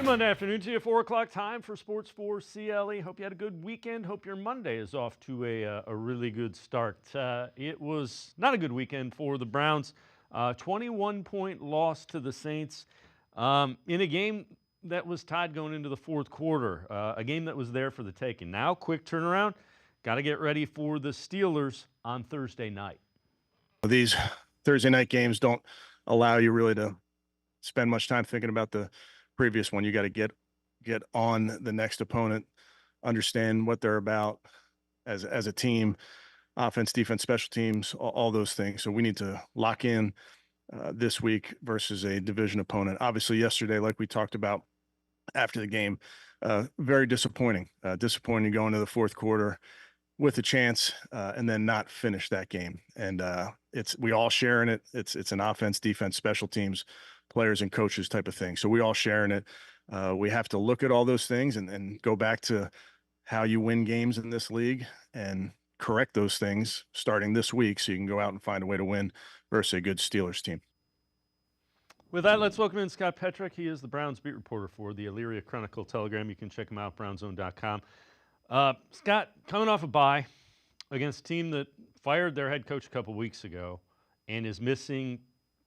Monday afternoon to you, 4 o'clock time for Sports4CLE. Hope you had a good weekend. Hope your Monday is off to a really good start. It was not a good weekend for the Browns. 21-point loss to the Saints in a game that was tied going into the fourth quarter, a game that was there for the taking. Now, quick turnaround. Got to get ready for the Steelers on Thursday night. These Thursday night games don't allow you really to spend much time thinking about the previous one. You got to get on the next opponent, understand what they're about as a team, offense, defense, special teams, all those things. So we need to lock in this week versus a division opponent. Obviously, yesterday, like we talked about after the game, very disappointing. Disappointing going to the fourth quarter with a chance and then not finish that game. And we all share in it. It's an offense, defense, special teams, players and coaches type of thing. So we all share in it. We have to look at all those things and go back to how you win games in this league and correct those things starting this week so you can go out and find a way to win versus a good Steelers team. With that, let's welcome in Scott Petrick. He is the Browns beat reporter for the Elyria Chronicle-Telegram. You can check him out, brownzone.com. Scott, coming off a bye against a team that fired their head coach a couple weeks ago and is missing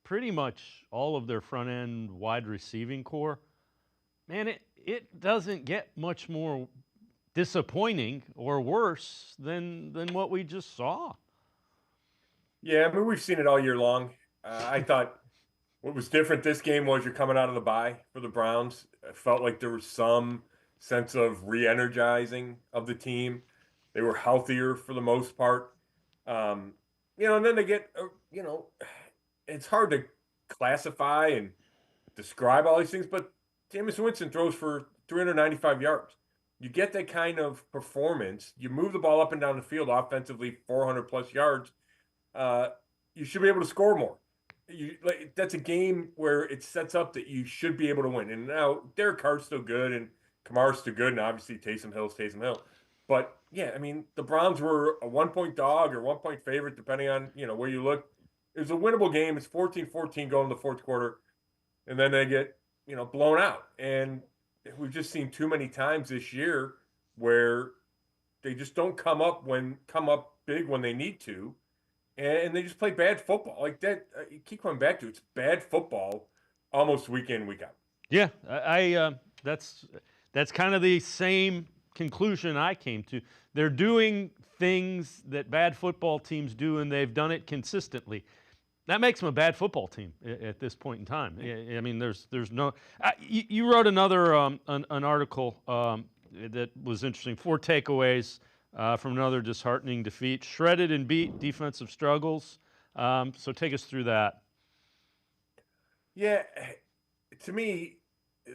pretty much all of their front-end wide receiving core, man, it doesn't get much more disappointing or worse than what we just saw. Yeah, I mean, we've seen it all year long. I thought what was different this game was you're coming out of the bye for the Browns. It felt like there was some sense of re-energizing of the team. They were healthier for the most part. And then they get, it's hard to classify and describe all these things, but Jameis Winston throws for 395 yards. You get that kind of performance. You move the ball up and down the field offensively, 400-plus yards. You should be able to score more. That's a game where it sets up that you should be able to win. And now Derek Carr's still good and Kamara's still good, and obviously Taysom Hill. But, yeah, I mean, the Browns were a 1-point dog or 1-point favorite, depending on, where you look. It was a winnable game. It's 14-14 going to the fourth quarter. And then they get, blown out. And we've just seen too many times this year where they just don't come up big when they need to. And they just play bad football. Like that, you keep coming back to it. It's bad football almost week in, week out. Yeah, that's kind of the same conclusion I came to. They're doing things that bad football teams do, and they've done it consistently. That makes them a bad football team at this point in time. I mean, there's no. You wrote another an article that was interesting. 4 takeaways from another disheartening defeat. Shredded and beat, defensive struggles. So take us through that. Yeah, to me,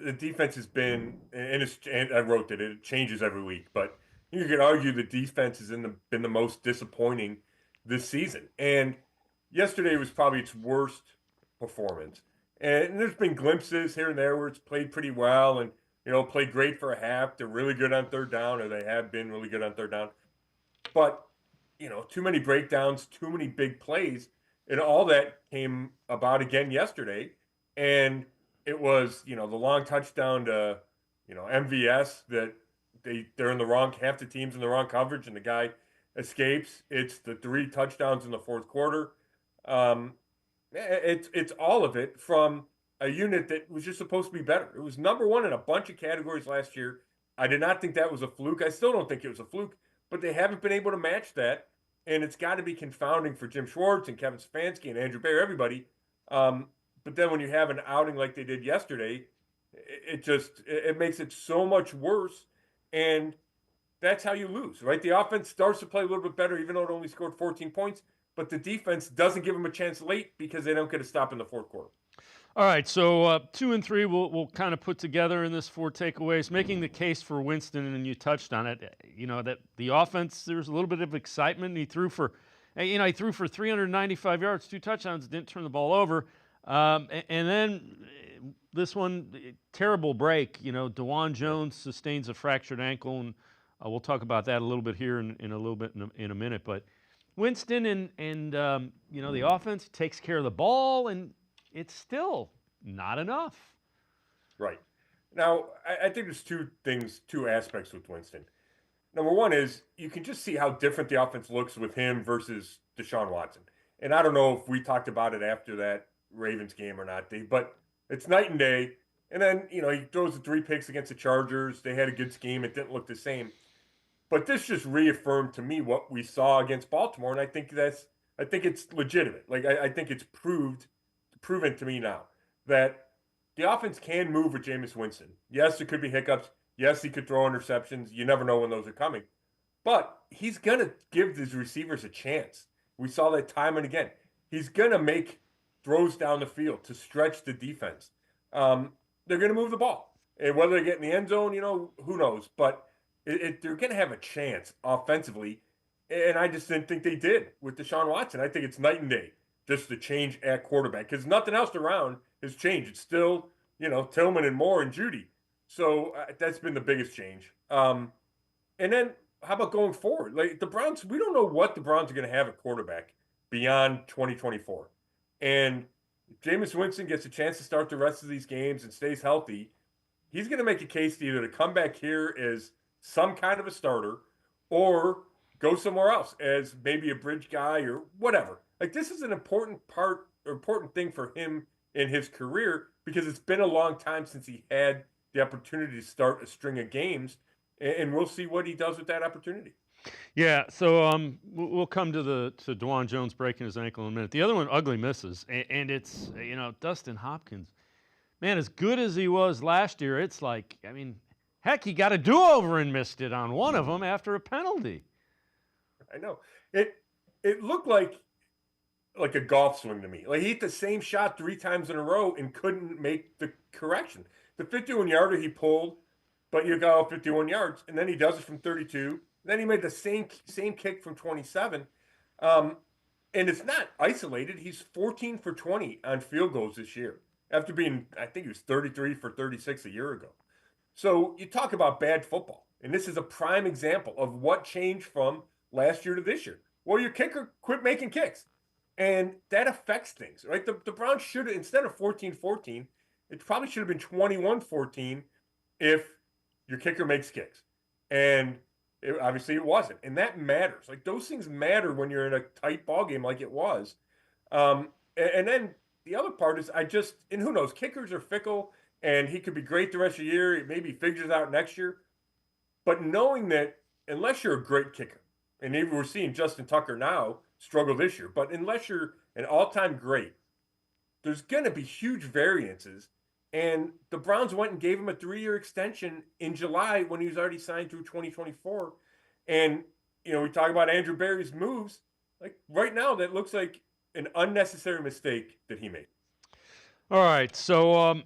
the defense has been, and I wrote that it changes every week, but you could argue the defense has been the most disappointing this season. And yesterday was probably its worst performance. And there's been glimpses here and there where it's played pretty well and, played great for a half. They're really good on third down, or they have been really good on third down. But, too many breakdowns, too many big plays, and all that came about again yesterday. And it was, the long touchdown to, MVS that they're in the wrong, half the team's in the wrong coverage and the guy escapes. It's the 3 touchdowns in the fourth quarter. It's all of it from a unit that was just supposed to be better. It was number one in a bunch of categories last year. I did not think that was a fluke. I still don't think it was a fluke, but they haven't been able to match that. And it's got to be confounding for Jim Schwartz and Kevin Stefanski and Andrew Bayer, everybody. But then when you have an outing like they did yesterday, it makes it so much worse. And that's how you lose, right? The offense starts to play a little bit better, even though it only scored 14 points. But the defense doesn't give them a chance late because they don't get a stop in the fourth quarter. All right, so 2 and 3 we'll kind of put together in this 4 takeaways, making the case for Winston, and you touched on it. That the offense, there's a little bit of excitement. He threw for 395 yards, 2 touchdowns, didn't turn the ball over. And then this one, terrible break. DeJuan Jones sustains a fractured ankle, and we'll talk about that a little bit here in a little bit in a minute. But Winston and the offense takes care of the ball, and it's still not enough. Right. Now, I think there's two aspects with Winston. Number one is you can just see how different the offense looks with him versus Deshaun Watson. And I don't know if we talked about it after that Ravens game or not, Dave, but it's night and day. And then, he throws the 3 picks against the Chargers. They had a good scheme. It didn't look the same. But this just reaffirmed to me what we saw against Baltimore. And I think it's legitimate. Like, I think it's proven to me now that the offense can move with Jameis Winston. Yes, there could be hiccups. Yes, he could throw interceptions. You never know when those are coming. But he's going to give his receivers a chance. We saw that time and again. He's going to make throws down the field to stretch the defense. They're going to move the ball. And whether they get in the end zone, who knows. But they're going to have a chance offensively. And I just didn't think they did with Deshaun Watson. I think it's night and day, just the change at quarterback. Because nothing else around has changed. It's still, Tillman and Moore and Judy. So that's been the biggest change. And then how about going forward? Like the Browns, we don't know what the Browns are going to have at quarterback beyond 2024. And if Jameis Winston gets a chance to start the rest of these games and stays healthy, he's going to make a case to either to come back here as some kind of a starter or go somewhere else as maybe a bridge guy or whatever. Like this is an important thing for him in his career because it's been a long time since he had the opportunity to start a string of games, and we'll see what he does with that opportunity. Yeah, so we'll come to DeJuan Jones breaking his ankle in a minute. The other one, ugly misses, and it's Dustin Hopkins. Man, as good as he was last year, it's like heck, he got a do-over and missed it on one of them after a penalty. I know it looked like a golf swing to me. Like he hit the same shot 3 times in a row and couldn't make the correction. The 51-yarder he pulled, but you got off 51 yards, and then he does it from 32. Then he made the same kick from 27. And it's not isolated. He's 14 for 20 on field goals this year after being, I think he was 33 for 36 a year ago. So you talk about bad football, and this is a prime example of what changed from last year to this year. Well, your kicker quit making kicks, and that affects things, right? The Browns should have, instead of 14-14, it probably should have been 21-14 if your kicker makes kicks. And obviously it wasn't. And that matters. Like those things matter when you're in a tight ball game like it was. And then the other part is and who knows, kickers are fickle and he could be great the rest of the year. Maybe he figures out next year. But knowing that unless you're a great kicker, and maybe we're seeing Justin Tucker now struggle this year, but unless you're an all-time great, there's going to be huge variances. And the Browns went and gave him a 3-year extension in July when he was already signed through 2024. And, we talk about Andrew Berry's moves. Like right now, that looks like an unnecessary mistake that he made. All right. So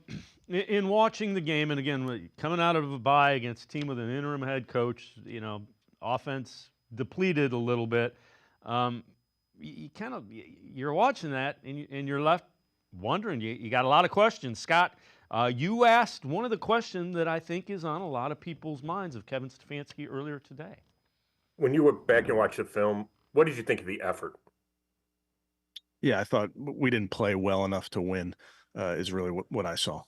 in watching the game, and again, coming out of a bye against a team with an interim head coach, offense depleted a little bit. You're watching that and you're left wondering. You got a lot of questions. Scott, you asked one of the questions that I think is on a lot of people's minds of Kevin Stefanski earlier today. When you went back and watched the film, what did you think of the effort? Yeah, I thought we didn't play well enough to win is really what I saw.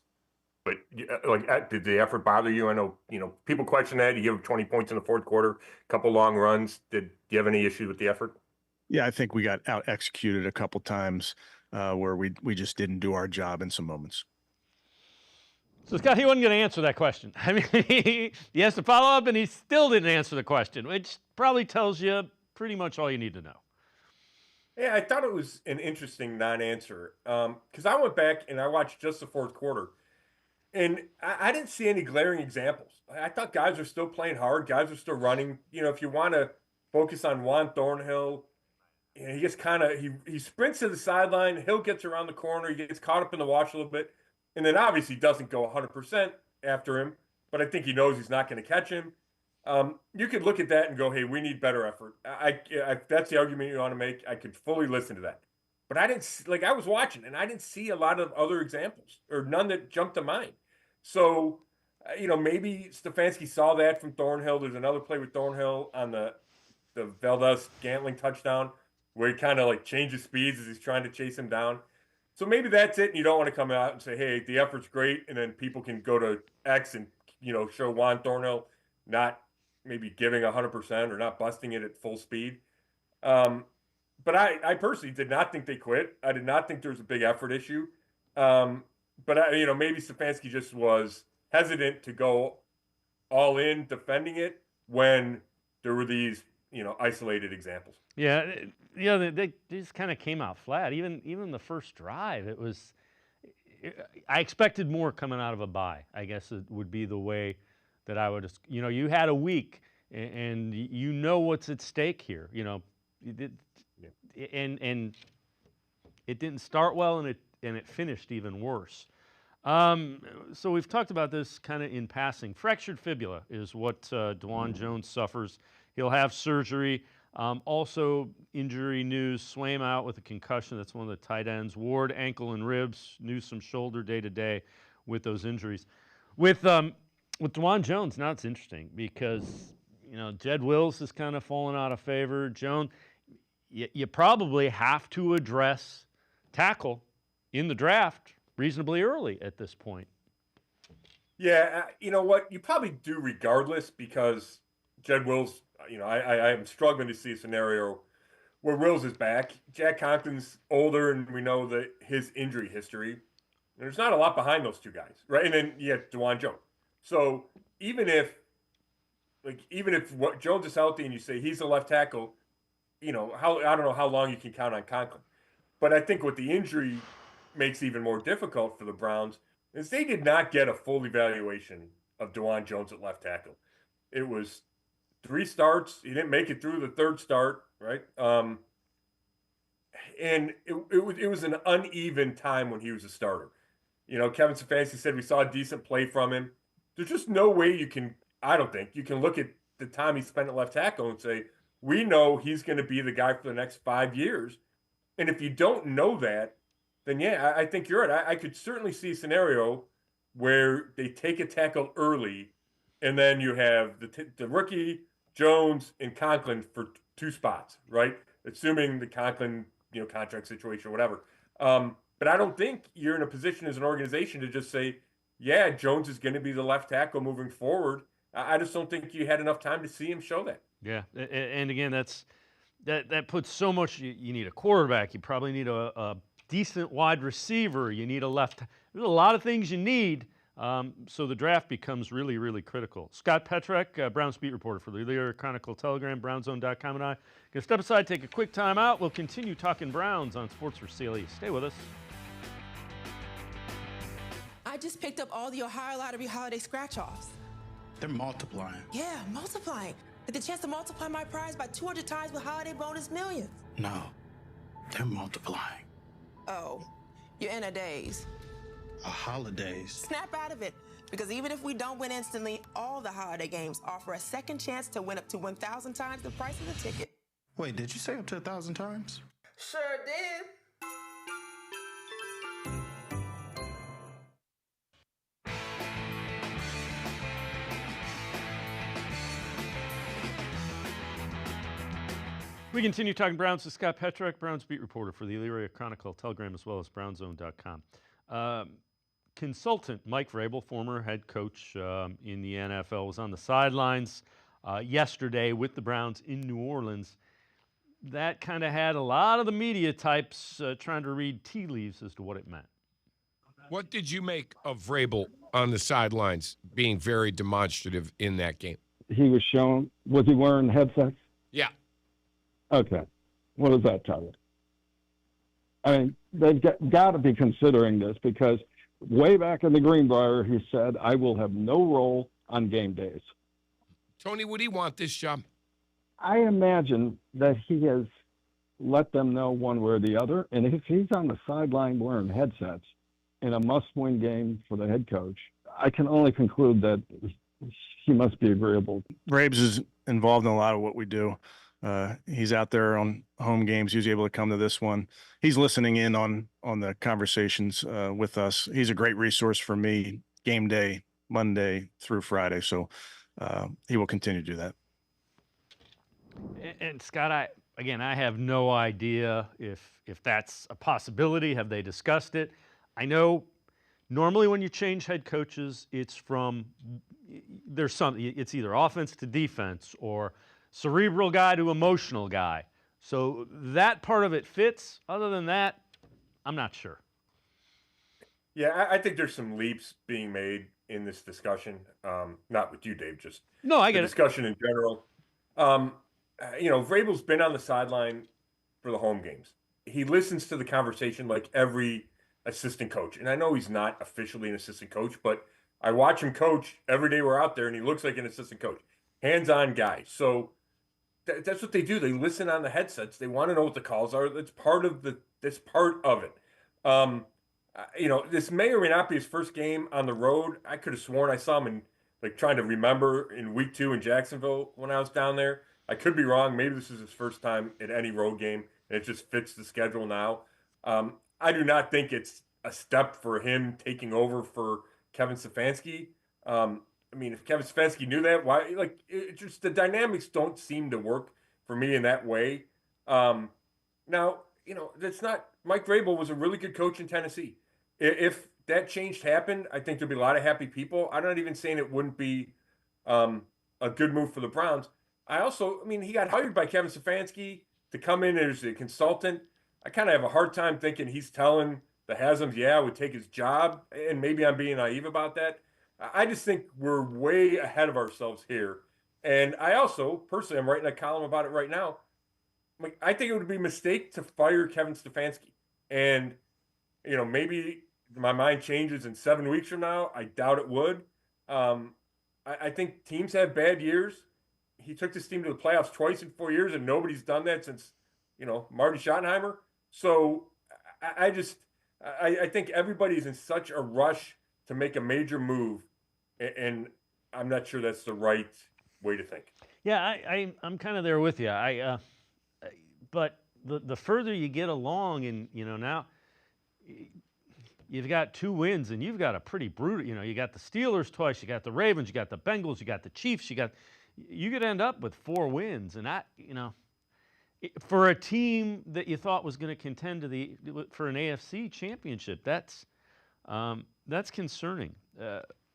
But did the effort bother you? I know, people question that. You give 20 points in the fourth quarter, a couple long runs. Do you have any issues with the effort? Yeah, I think we got out executed a couple times where we just didn't do our job in some moments. So, Scott, he wasn't going to answer that question. I mean, he has to follow up, and he still didn't answer the question, which probably tells you pretty much all you need to know. Yeah, I thought it was an interesting non-answer because I went back and I watched just the fourth quarter, and I didn't see any glaring examples. I thought guys are still playing hard. Guys are still running. If you want to focus on Juan Thornhill, he gets he sprints to the sideline. Hill gets around the corner. He gets caught up in the wash a little bit. And then obviously doesn't go 100% after him, but I think he knows he's not going to catch him. You could look at that and go, hey, we need better effort. If that's the argument you want to make, I could fully listen to that. But I didn't, I was watching, and I didn't see a lot of other examples, or none that jumped to mind. So, maybe Stefanski saw that from Thornhill. There's another play with Thornhill on the Valdez Gantling touchdown where he kind of changes speeds as he's trying to chase him down. So maybe that's it. And you don't want to come out and say, hey, the effort's great. And then people can go to X and, show Juan Thornhill not maybe giving 100% or not busting it at full speed. But I personally did not think they quit. I did not think there was a big effort issue. But maybe Stefanski just was hesitant to go all in defending it when there were these, isolated examples. Yeah, they just kind of came out flat. Even the first drive, I expected more coming out of a bye. I guess it would be the way that I would. You had a week, and you know what's at stake here. And it didn't start well, and it finished even worse. So we've talked about this kind of in passing. Fractured fibula is what DeJuan Jones suffers. He'll have surgery. Also, injury news: Swaim out with a concussion. That's one of the tight ends. Ward, ankle and ribs. Newsome, shoulder, day to day with those injuries. With DeJuan Jones, now it's interesting because Jed Wills has kind of fallen out of favor. Jones, you probably have to address tackle in the draft reasonably early at this point. Yeah, you know what? You probably do regardless because Jed Wills, I am struggling to see a scenario where Wills is back. Jack Conklin's older, and we know that his injury history. There's not a lot behind those two guys, right? And then you have DeJuan Jones. So even if Jones is healthy and you say he's a left tackle, I don't know how long you can count on Conklin. But I think what the injury makes even more difficult for the Browns is they did not get a full evaluation of DeJuan Jones at left tackle. It was 3 starts. He didn't make it through the 3rd start, right? And it was an uneven time when he was a starter. Kevin Stefanski said we saw a decent play from him. There's just no way I don't think you can look at the time he spent at left tackle and say, we know he's going to be the guy for the next 5 years. And if you don't know that, then yeah, I think you're right. I could certainly see a scenario where they take a tackle early, and then you have the rookie, Jones, and Conklin for 2 spots, right? Assuming the Conklin, contract situation or whatever. But I don't think you're in a position as an organization to just say, yeah, Jones is going to be the left tackle moving forward. I just don't think you had enough time to see him show that. Yeah, and again, that puts so much. You need a quarterback. You probably need a decent wide receiver. You need a left. There's a lot of things you need. So the draft becomes really, really critical. Scott Petrak, Browns beat reporter for the Elyria Chronicle Telegram, BrownsZone.com, and I. Going to step aside, take a quick time out. We'll continue talking Browns on Sports4CLE. Stay with us. I just picked up all the Ohio Lottery holiday scratch-offs. They're multiplying. Yeah, multiplying. With the chance to multiply my prize by 200 times with holiday bonus millions. No, they're multiplying. Oh, you're in a daze. A holidays. Snap out of it, because even if we don't win instantly, all the holiday games offer a second chance to win up to 1,000 times the price of the ticket. Wait, did you say up to 1,000 times? Sure did. We continue talking Browns with Scott Petrak, Browns beat reporter for the Elyria Chronicle Telegram, as well as BrownsZone.com. Consultant Mike Vrabel, former head coach in the NFL, was on the sidelines yesterday with the Browns in New Orleans. That kind of had a lot of the media types trying to read tea leaves as to what it meant. What did you make of Vrabel on the sidelines being very demonstrative in that game? He was shown, was he wearing headsets? Yeah. Okay. What does that tell you? I mean, they've got to be considering this because way back in the Greenbrier, he said, I will have no role on game days. Tony, would he want this job? I imagine that he has let them know one way or the other. And if he's on the sideline wearing headsets in a must-win game for the head coach, I can only conclude that he must be agreeable. Braves is involved in a lot of what we do. He's out there on home games. He was able to come to this one. He's listening in on the conversations with us. He's a great resource for me game day, Monday through Friday. So he will continue to do that. And Scott, again, I have no idea if that's a possibility. Have they discussed it? I know normally when you change head coaches, it's either offense to defense or cerebral guy to emotional guy. So that part of it fits. Other than that, I'm not sure. Yeah, I think there's some leaps being made in this discussion. Not with you, Dave, just No, I the get it. discussion in general. Vrabel's been on the sideline for the home games. He listens to the conversation like every assistant coach. And I know he's not officially an assistant coach, but I watch him coach every day we're out there, and he looks like an assistant coach. Hands-on guy. So that's what they do. They listen on the headsets. They want to know what the calls are. That's part of it. This may or may not be his first game on the road. I could have sworn I saw him trying to remember in week 2 in Jacksonville when I was down there. I could be wrong. Maybe this is his first time at any road game, and it just fits the schedule now. I do not think it's a step for him taking over for Kevin Stefanski. If Kevin Stefanski knew that, why? The dynamics don't seem to work for me in that way. That's not. Mike Vrabel was a really good coach in Tennessee. If that change happened, I think there'd be a lot of happy people. I'm not even saying it wouldn't be a good move for the Browns. He got hired by Kevin Stefanski to come in as a consultant. I kind of have a hard time thinking he's telling the Hasms, I would take his job, and maybe I'm being naive about that. I just think we're way ahead of ourselves here. And I also, personally, I'm writing a column about it right now. I think it would be a mistake to fire Kevin Stefanski. And, maybe my mind changes in 7 weeks from now. I doubt it would. I think teams have bad years. He took this team to the playoffs twice in 4 years, and nobody's done that since, Marty Schottenheimer. So I think everybody's in such a rush to make a major move, and I'm not sure that's the right way to think. Yeah, I'm kind of there with you. But the further you get along, and now you've got 2 wins, and you've got a pretty brutal. You got the Steelers twice, you got the Ravens, you got the Bengals, you got the Chiefs, you could end up with 4 wins, and for a team that you thought was going to contend for an AFC championship, that's concerning.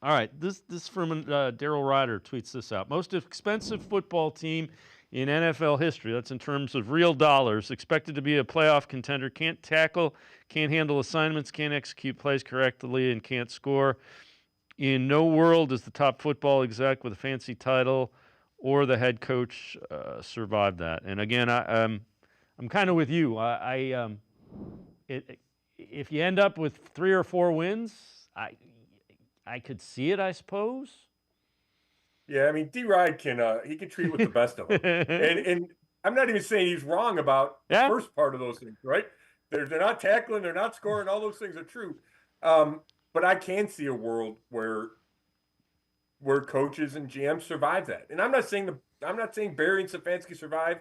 All right, this from Daryl Ryder tweets this out. Most expensive football team in NFL history. That's in terms of real dollars. Expected to be a playoff contender. Can't tackle, can't handle assignments, can't execute plays correctly, and can't score. In no world does the top football exec with a fancy title or the head coach survive that. And again, I'm kind of with you. If you end up with 3 or 4 wins, I could see it, I suppose. Yeah, D-Ride can treat with the best of them. And I'm not even saying he's wrong about the first part of those things, right? They're not tackling, they're not scoring, all those things are true. But I can see a world where coaches and GMs survive that. And I'm not saying Barry and Stefanski survive.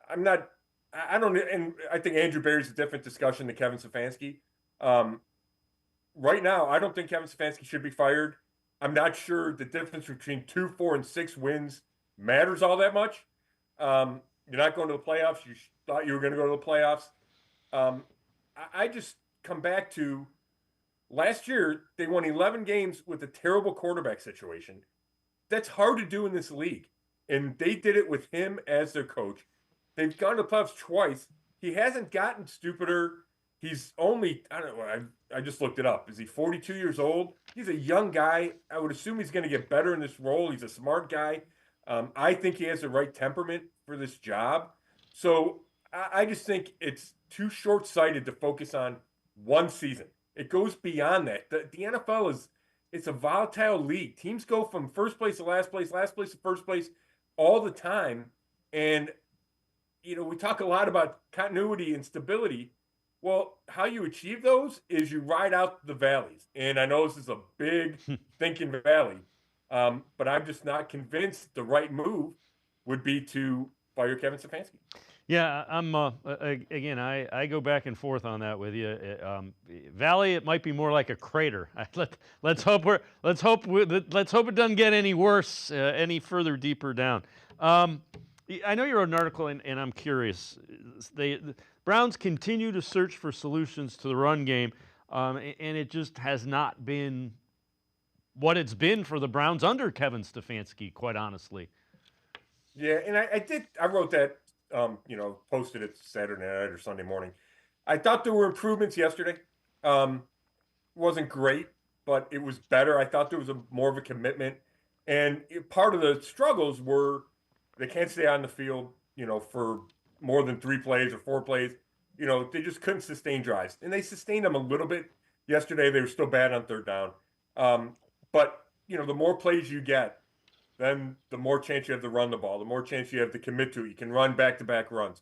I think Andrew Barry's a different discussion than Kevin Stefanski. Right now, I don't think Kevin Stefanski should be fired. I'm not sure the difference between 2, 4, and 6 wins matters all that much. You're not going to the playoffs. You thought you were going to go to the playoffs. I just come back to last year, they won 11 games with a terrible quarterback situation. That's hard to do in this league. And they did it with him as their coach. They've gone to the playoffs twice. He hasn't gotten stupider. He's only, I don't know, I just looked it up. Is he 42 years old? He's a young guy. I would assume he's going to get better in this role. He's a smart guy. I think he has the right temperament for this job. So I just think it's too short-sighted to focus on one season. It goes beyond that. The NFL it's a volatile league. Teams go from first place to last place to first place all the time. And, we talk a lot about continuity and stability. Well, how you achieve those is you ride out the valleys. And I know this is a big thinking valley, but I'm just not convinced the right move would be to fire Kevin Stefanski. Yeah, I'm again. I go back and forth on that with you. Valley, it might be more like a crater. Let's hope it doesn't get any worse, any further deeper down. I know you wrote an article, and I'm curious. The Browns continue to search for solutions to the run game, and it just has not been what it's been for the Browns under Kevin Stefanski, quite honestly. Yeah, and I wrote that, posted it Saturday night or Sunday morning. I thought there were improvements yesterday. Wasn't great, but it was better. I thought there was more of a commitment. And part of the struggles were they can't stay on the field, for more than 3 plays or 4 plays. They just couldn't sustain drives. And they sustained them a little bit yesterday. They were still bad on 3rd down. But, the more plays you get, then the more chance you have to run the ball, the more chance you have to commit to it. You can run back-to-back runs.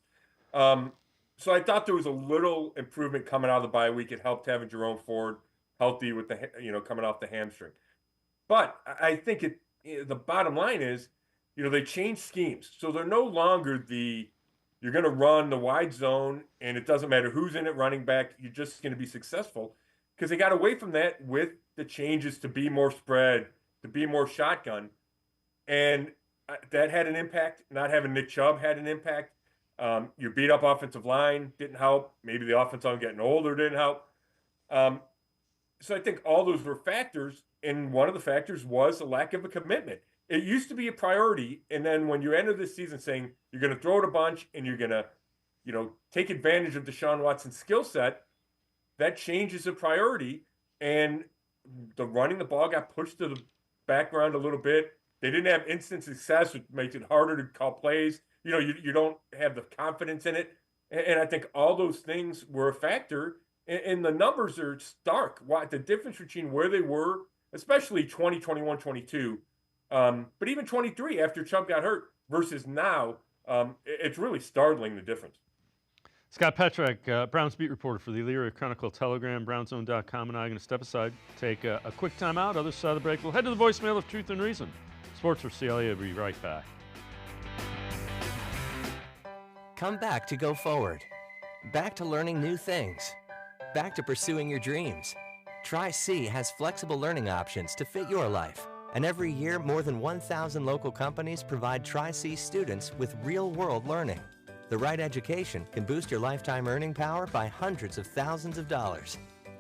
So I thought there was a little improvement coming out of the bye week. It helped having Jerome Ford healthy with the, coming off the hamstring. But I think the bottom line is, they changed schemes. So they're no longer you're going to run the wide zone and it doesn't matter who's in it running back. You're just going to be successful because they got away from that with the changes to be more spread, to be more shotgun. And that had an impact. Not having Nick Chubb had an impact. Your beat up offensive line didn't help. Maybe the offensive line getting older didn't help. So I think all those were factors. And one of the factors was a lack of a commitment. It used to be a priority. And then when you enter this season saying you're going to throw it a bunch and you're going to, take advantage of Deshaun Watson's skill set, that changes the priority. And the running the ball got pushed to the background a little bit. They didn't have instant success, which makes it harder to call plays. You don't have the confidence in it. And I think all those things were a factor. And the numbers are stark. The difference between where they were, especially 20, 21, 22, but even 23 after Chubb got hurt versus now, it's really startling, the difference. Scott Petrak, Browns beat reporter for the Elyria Chronicle Telegram, BrownsZone.com, and I are going to step aside, take a quick time out. Other side of the break, we'll head to the voicemail of Truth and Reason. Sports4CLE will be right back. Come back to go forward. Back to learning new things. Back to pursuing your dreams. Tri-C has flexible learning options to fit your life. And every year, more than 1,000 local companies provide Tri-C students with real-world learning. The right education can boost your lifetime earning power by hundreds of thousands of dollars.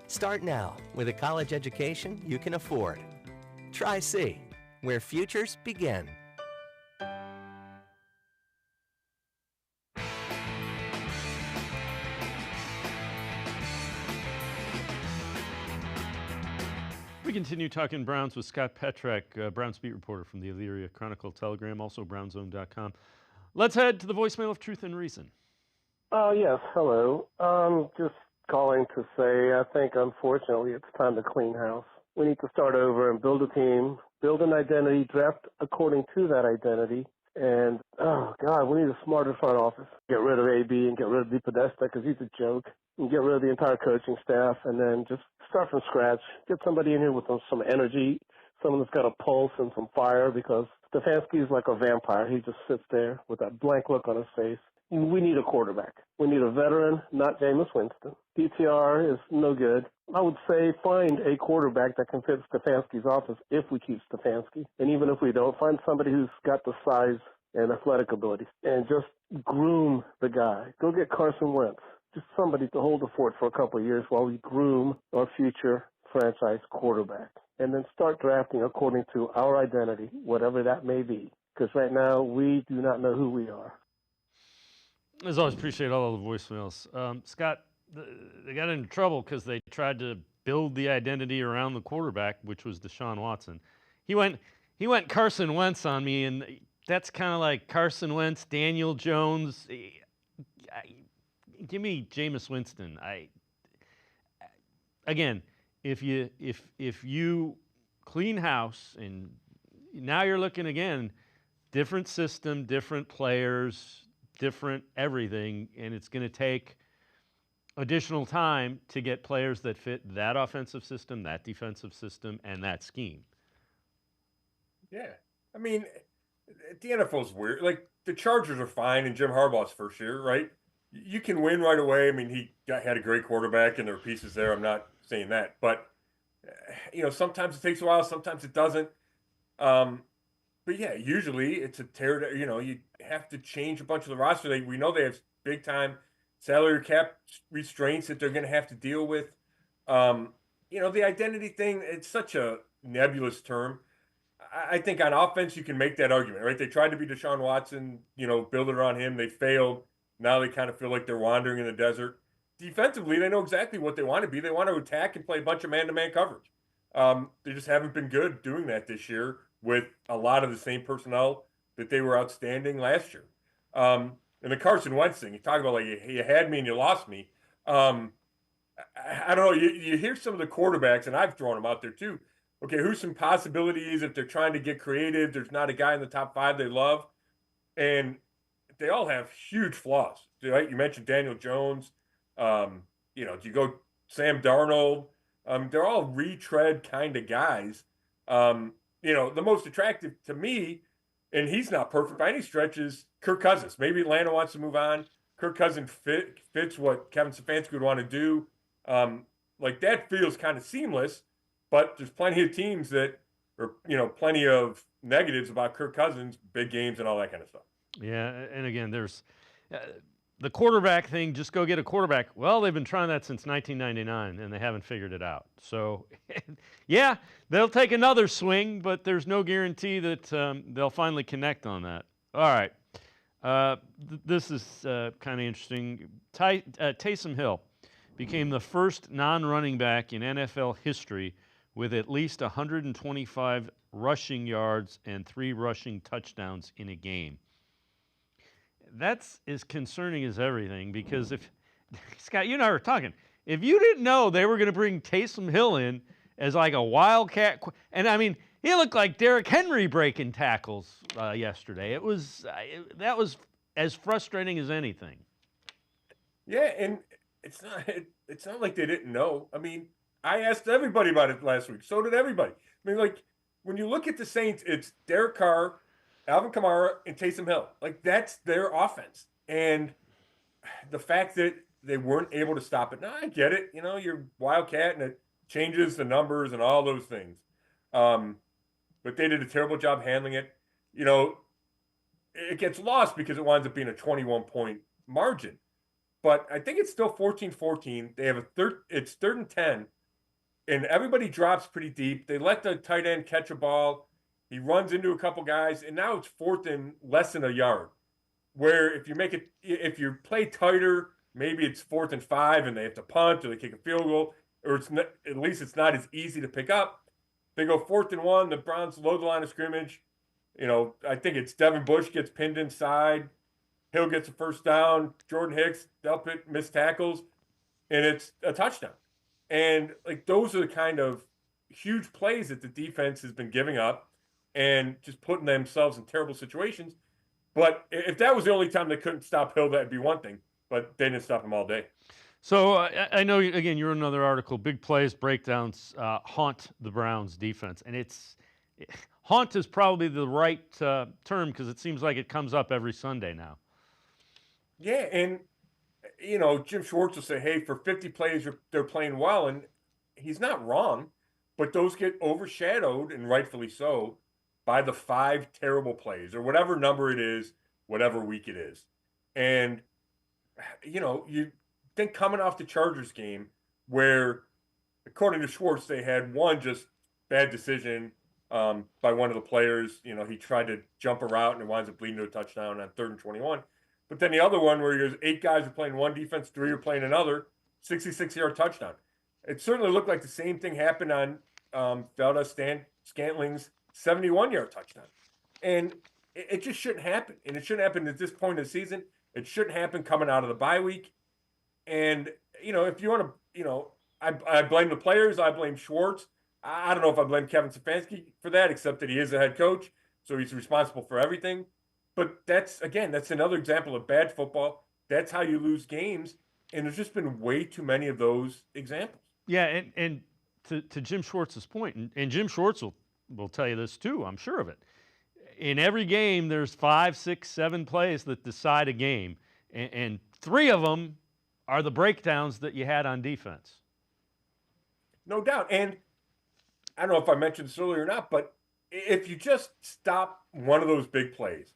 Start now with a college education you can afford. Tri-C, where futures begin. We continue talking Browns with Scott Petrak, Browns beat reporter from the Elyria Chronicle Telegram, also BrownsZone.com. Let's head to the voicemail of Truth and Reason. Yes, hello. Just calling to say I think, unfortunately, it's time to clean house. We need to start over and build a team, build an identity, draft according to that identity, and, oh, God, we need a smarter front office. Get rid of AB and get rid of DePodesta because he's a joke, and get rid of the entire coaching staff, and then just start from scratch. Get somebody in here with some energy, someone that's got a pulse and some fire, because Stefanski is like a vampire. He just sits there with that blank look on his face. We need a quarterback. We need a veteran, not Jameis Winston. DTR is no good. I would say find a quarterback that can fit Stefanski's offense if we keep Stefanski. And even if we don't, find somebody who's got the size and athletic ability and just groom the guy. Go get Carson Wentz. Just somebody to hold the fort for a couple of years while we groom our future franchise quarterback. And then start drafting according to our identity, whatever that may be. Because right now, we do not know who we are. As always, appreciate all of the voicemails. Scott, they got into trouble because they tried to build the identity around the quarterback, which was Deshaun Watson. He went Carson Wentz on me, and that's kind of like Carson Wentz, Daniel Jones. Give me Jameis Winston. Again, if you clean house, and now you're looking again, different system, different players, different everything, and it's going to take additional time to get players that fit that offensive system, that defensive system, and that scheme. Yeah. I mean, the NFL's weird. Like, the Chargers are fine in Jim Harbaugh's first year, right? You can win right away. I mean, he had a great quarterback, and there are pieces there. I'm not saying that. But, sometimes it takes a while. Sometimes it doesn't. But yeah, usually it's a tear. You have to change a bunch of the roster. We know they have big time salary cap restraints that they're going to have to deal with. The identity thing, it's such a nebulous term. I think on offense you can make that argument, right? They tried to be Deshaun Watson, build it around him. They failed. Now they kind of feel like they're wandering in the desert. Defensively, they know exactly what they want to be. They want to attack and play a bunch of man-to-man coverage. They just haven't been good doing that this year with a lot of the same personnel that they were outstanding last year. And the Carson Wentz thing, you talk about like you had me and you lost me. I don't know. You hear some of the quarterbacks, and I've thrown them out there too. Okay, who's some possibilities if they're trying to get creative? There's not a guy in the top 5 they love. And they all have huge flaws, right? You mentioned Daniel Jones. Do you go Sam Darnold? They're all retread kind of guys. The most attractive to me, and he's not perfect by any stretch, is Kirk Cousins. Maybe Atlanta wants to move on. Kirk Cousins fits what Kevin Stefanski would want to do. That feels kind of seamless, but there's plenty of teams plenty of negatives about Kirk Cousins, big games and all that kind of stuff. Yeah, and again, there's the quarterback thing. Just go get a quarterback. Well, they've been trying that since 1999, and they haven't figured it out. So, yeah, they'll take another swing, but there's no guarantee that they'll finally connect on that. All right. This is kind of interesting. Taysom Hill became the first non-running back in NFL history with at least 125 rushing yards and 3 rushing touchdowns in a game. That's as concerning as everything, because if, Scott, you and I were talking, if you didn't know they were going to bring Taysom Hill in as like a wildcat, and I mean, he looked like Derrick Henry breaking tackles yesterday. That was as frustrating as anything. Yeah, and it's not like they didn't know. I mean, I asked everybody about it last week. So did everybody. I mean, when you look at the Saints, it's Derek Carr, Alvin Kamara, and Taysom Hill. That's their offense. And the fact that they weren't able to stop it, now I get it. You're Wildcat, and it changes the numbers and all those things. But they did a terrible job handling it. It gets lost because it winds up being a 21-point margin. But I think it's still 14-14. They have it's 3rd and 10, and everybody drops pretty deep. They let the tight end catch a ball. He runs into a couple guys, and now it's 4th and less than a yard. Where if you play tighter, maybe it's 4th and 5, and they have to punt or they kick a field goal, or at least it's not as easy to pick up. They go 4th and 1. The Browns load the line of scrimmage. I think it's Devin Bush gets pinned inside. Hill gets a first down. Jordan Hicks, Delpit missed tackles, and it's a touchdown. And those are the kind of huge plays that the defense has been giving up and just putting themselves in terrible situations. But if that was the only time they couldn't stop Hill, that'd be one thing. But they didn't stop him all day. So I know, again, you're in another article. Big plays, breakdowns haunt the Browns defense. And haunt is probably the right term, because it seems like it comes up every Sunday now. Yeah, and, Jim Schwartz will say, hey, for 50 plays, they're playing well. And he's not wrong, but those get overshadowed, and rightfully so, by the 5 terrible plays or whatever number it is, whatever week it is. And, you think coming off the Chargers game where, according to Schwartz, they had one just bad decision by one of the players. He tried to jump a route and it winds up leading to a touchdown on 3rd and 21. But then the other one where there's 8 guys are playing one defense, 3 are playing another, 66-yard touchdown. It certainly looked like the same thing happened on Scantling's 71-yard touchdown. And it just shouldn't happen. And it shouldn't happen at this point in the season. It shouldn't happen coming out of the bye week. And, if you want to, I blame the players. I blame Schwartz. I don't know if I blame Kevin Stefanski for that, except that he is the head coach, so he's responsible for everything. But that's another example of bad football. That's how you lose games. And there's just been way too many of those examples. Yeah, and to Jim Schwartz's point, and Jim Schwartz will tell you this too, I'm sure of it. In every game, there's 5, 6, 7 plays that decide a game. And 3 of them are the breakdowns that you had on defense. No doubt. And I don't know if I mentioned this earlier or not, but if you just stop one of those big plays,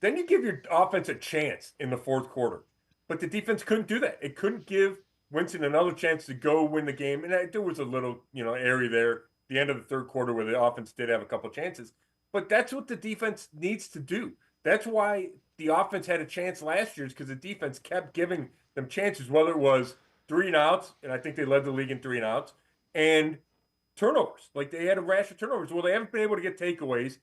then you give your offense a chance in the fourth quarter. But the defense couldn't do that. It couldn't give Winston another chance to go win the game. And there was a little, area there at the end of the third quarter where the offense did have a couple chances. But that's what the defense needs to do. That's why the offense had a chance last year, is because the defense kept giving them chances, whether it was 3 and outs, and I think they led the league in 3 and outs, and turnovers. Like, they had a rash of turnovers. Well, they haven't been able to get takeaways,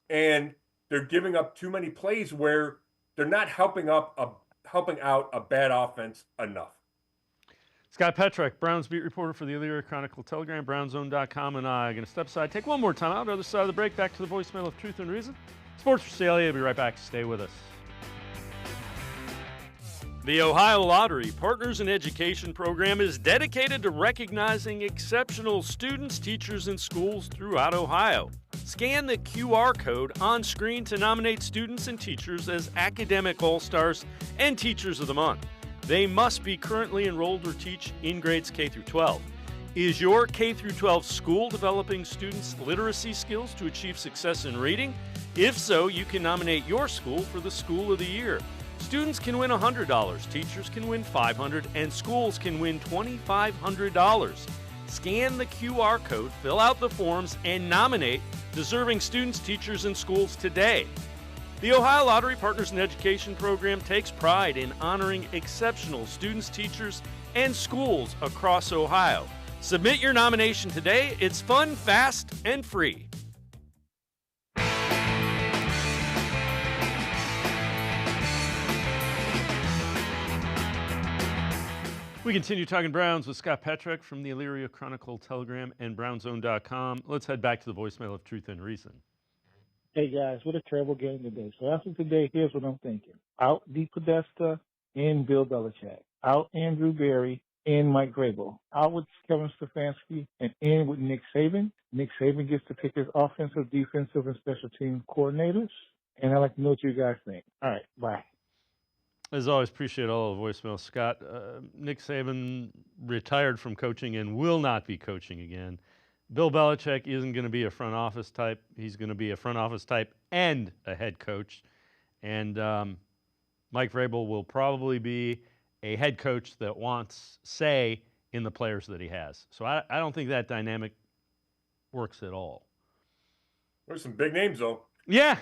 and they're giving up too many plays where they're not helping out a bad offense enough. Scott Petrak, Browns beat reporter for the Elyria Chronicle Telegram, brownzone.com, and I are going to step aside, take one more time out, other side of the break, back to the voicemail of Truth and Reason. Sports4CLE, I'll be right back. Stay with us. The Ohio Lottery Partners in Education program is dedicated to recognizing exceptional students, teachers, and schools throughout Ohio. Scan the QR code on screen to nominate students and teachers as Academic All-Stars and Teachers of the Month. They must be currently enrolled or teach in grades K through 12. Is your K through 12 school developing students' literacy skills to achieve success in reading? If so, you can nominate your school for the School of the Year. Students can win $100, teachers can win $500, and schools can win $2,500. Scan the QR code, fill out the forms, and nominate deserving students, teachers, and schools today. The Ohio Lottery Partners in Education program takes pride in honoring exceptional students, teachers, and schools across Ohio. Submit your nomination today. It's fun, fast, and free. We continue talking Browns with Scott Petrak from the Elyria Chronicle Telegram and brownzone.com. Let's head back to the voicemail of Truth and Reason. Hey, guys, what a terrible game today. So after today, here's what I'm thinking. Out D. Podesta, in Bill Belichick. Out Andrew Berry, in Mike Vrabel. Out with Kevin Stefanski, and in with Nick Saban. Nick Saban gets to pick his offensive, defensive, and special team coordinators. And I'd like to know what you guys think. All right, bye. As always, appreciate all the voicemails, Scott. Nick Saban retired from coaching and will not be coaching again. Bill Belichick isn't going to be a front office type. He's going to be a front office type and a head coach. And Mike Vrabel will probably be a head coach that wants say in the players that he has. So I don't think that dynamic works at all. There's some big names, though. Yeah.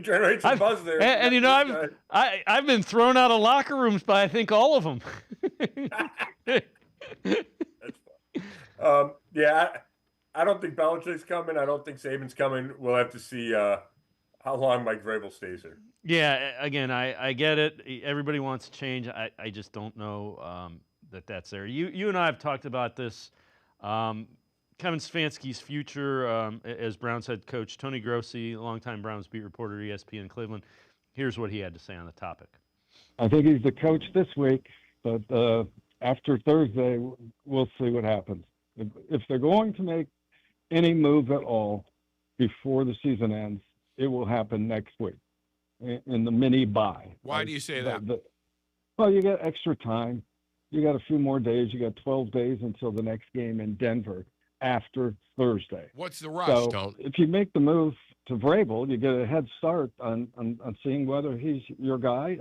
Generate some buzz there. And you know, I've been thrown out of locker rooms by, I think, all of them. That's fun. Yeah, I don't think Belichick's coming. I don't think Saban's coming. We'll have to see how long Mike Vrabel stays here. Yeah, again, I get it. Everybody wants change. I just don't know that's there. You and I have talked about this. Kevin Stefanski's future as Browns head coach. Tony Grossi, longtime Browns beat reporter, ESPN Cleveland. Here's what he had to say on the topic. I think he's the coach this week, but after Thursday, we'll see what happens. If they're going to make any move at all before the season ends, it will happen next week in the mini bye. Why do you say that? Well, you got extra time. You got a few more days. You got 12 days until the next game in Denver after Thursday. What's the rush, so Don't? If you make the move to Vrabel, you get a head start on seeing whether he's your guy.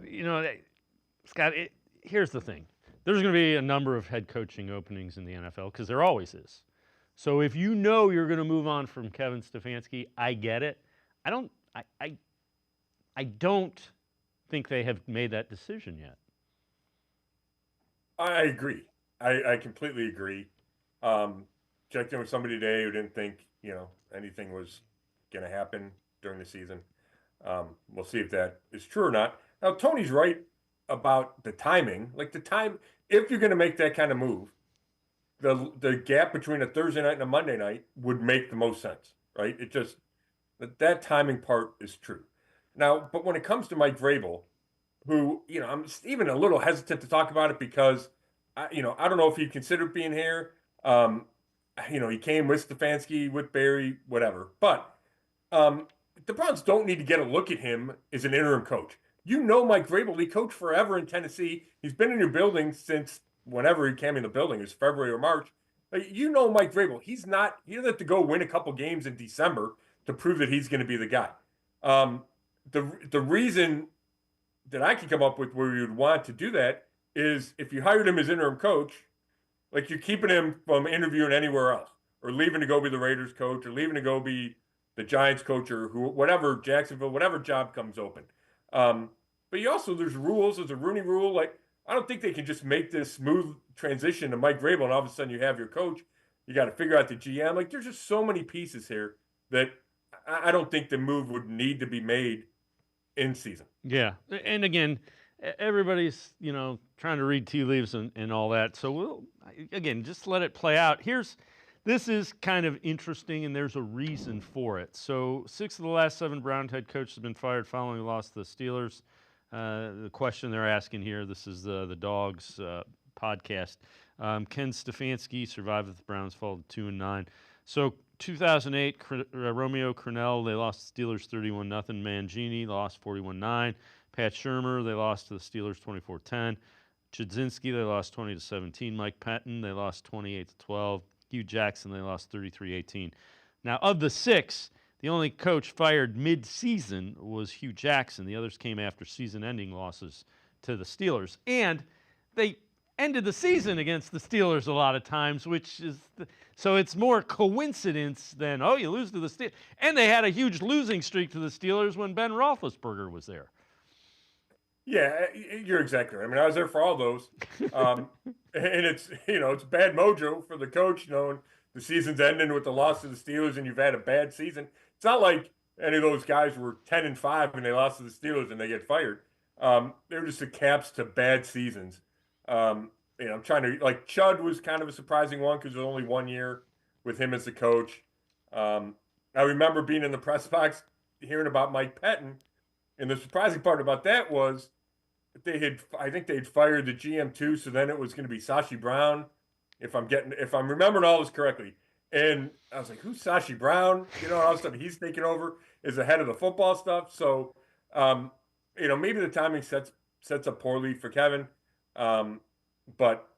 You know, Scott, here's the thing. There's going to be a number of head coaching openings in the NFL because there always is. So if you know you're going to move on from Kevin Stefanski, I get it. I don't think they have made that decision yet. I agree. I completely agree. Checked in with somebody today who didn't think, anything was going to happen during the season. We'll see if that is true or not. Now, Tony's right about the timing. Like the time, if you're going to make that kind of move, the gap between a Thursday night and a Monday night would make the most sense, right? It just, that timing part is true. Now, but when it comes to Mike Vrabel, who, I'm even a little hesitant to talk about it because, I don't know if he considered being here. He came with Stefanski, with Barry, whatever. But the Browns don't need to get a look at him as an interim coach. Mike Vrabel, he coached forever in Tennessee. He's been in your building since whenever he came in the building. It was February or March. Like, Mike Vrabel, he doesn't have to go win a couple games in December to prove that he's going to be the guy. The reason that I can come up with where you'd want to do that is if you hired him as interim coach, like you're keeping him from interviewing anywhere else or leaving to go be the Raiders coach or leaving to go be the Giants coach or whatever, Jacksonville, whatever job comes open. But there's rules. There's a Rooney rule. Like, I don't think they can just make this smooth transition to Mike Vrabel and all of a sudden you have your coach. You got to figure out the GM. Like, there's just so many pieces here that I don't think the move would need to be made in season. Yeah. And again, everybody's, trying to read tea leaves and all that. So we'll, again, just let it play out. This is kind of interesting, and there's a reason for it. So 6 of the last 7 Brown head coaches have been fired following a loss to the Steelers. The question they're asking here, this is the Dogs podcast. Ken Stefanski survived with the Browns, fall to 2-9. So 2008, Romeo Crennel, they lost the Steelers 31-0. Mangini lost 41-9. Pat Shurmur, they lost to the Steelers 24-10. Chudzinski, they lost 20-17. Mike Patton, they lost 28-12. Hugh Jackson, they lost 33-18. Now, of the 6, the only coach fired mid-season was Hugh Jackson. The others came after season-ending losses to the Steelers. And they ended the season against the Steelers a lot of times, so it's more coincidence than, you lose to the Steelers. And they had a huge losing streak to the Steelers when Ben Roethlisberger was there. Yeah, you're exactly right. I mean, I was there for all those. And it's bad mojo for the coach, knowing the season's ending with the loss to the Steelers and you've had a bad season. It's not like any of those guys were 10-5 and they lost to the Steelers and they get fired. They were just the caps to bad seasons. I'm trying to, like, Chud was kind of a surprising one because there's only 1 year with him as the coach. I remember being in the press box hearing about Mike Patton, and the surprising part about that was I think they'd fired the GM too, so then it was going to be Sashi Brown, if I'm remembering all this correctly. And I was like, who's Sashi Brown? All of a sudden he's taking over as the head of the football stuff. So, maybe the timing sets up poorly for Kevin. But